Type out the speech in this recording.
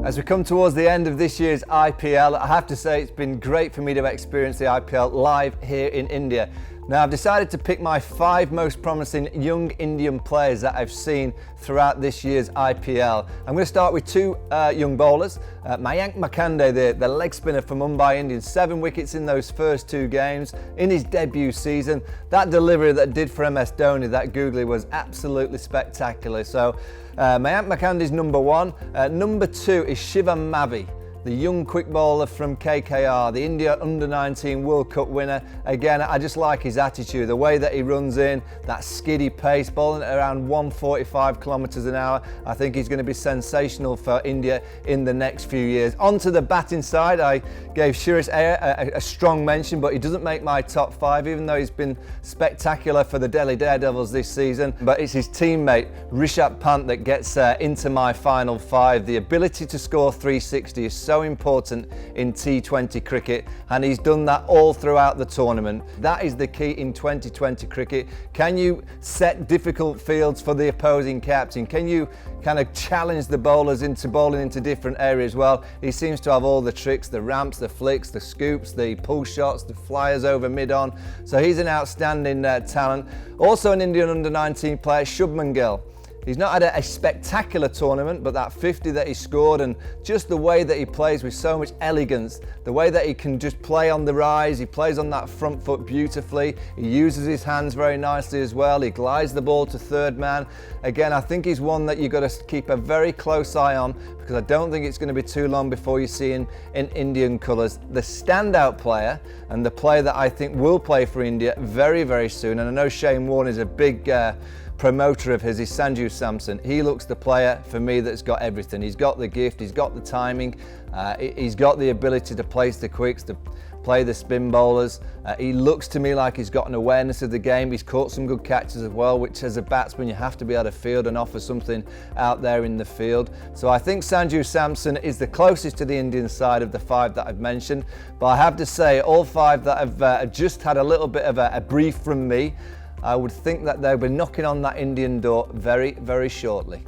As we come towards the end of this year's IPL, I have to say it's been great for me to experience the IPL live here in India. Now, I've decided to pick my 5 most promising young Indian players that I've seen throughout this year's IPL. I'm going to start with 2 young bowlers. Mayank Markande, the leg spinner for Mumbai Indians, 7 wickets in those first 2 games in his debut season. That delivery that did for MS Dhoni, that googly, was absolutely spectacular. So Mayank Markande is number 1. Number 2 is Shiva Mavi, the young quick bowler from KKR, the India Under-19 World Cup winner. Again, I just like his attitude, the way that he runs in, that skiddy pace, bowling at around 145 kilometres an hour. I think he's going to be sensational for India in the next few years. On to the batting side, I gave Shreyas Iyer a strong mention, but he doesn't make my top 5, even though he's been spectacular for the Delhi Daredevils this season. But it's his teammate, Rishabh Pant, that gets into my final 5. The ability to score 360 is so important in T20 cricket, and he's done that all throughout the tournament. That is the key in 2020 cricket. Can you set difficult fields for the opposing captain? Can you kind of challenge the bowlers into bowling into different areas? Well, he seems to have all the tricks, the ramps, the flicks, the scoops, the pull shots, the flyers over mid-on. So he's an outstanding talent. Also an Indian Under-19 player, Burman Gil. He's not had a spectacular tournament, but that 50 that he scored and just the way that he plays with so much elegance, the way that he can just play on the rise, he plays on that front foot beautifully, he uses his hands very nicely as well, he glides the ball to third man. Again, I think he's one that you've got to keep a very close eye on, because I don't think it's going to be too long before you see him in Indian colours. The standout player, and the player that I think will play for India very, very soon, and I know Shane Warne is a big promoter of his, is Sanju Sampson. He looks the player for me that's got everything. He's got the gift, he's got the timing, he's got the ability to place the quicks, to play the spin bowlers. He looks to me like he's got an awareness of the game. He's caught some good catches as well, which as a batsman you have to be able to field and offer something out there in the field. So I think Sanju Sampson is the closest to the Indian side of the 5 that I've mentioned. But I have to say, all 5 that have just had a little bit of a brief from me, I would think that they'll be knocking on that Indian door very, very shortly.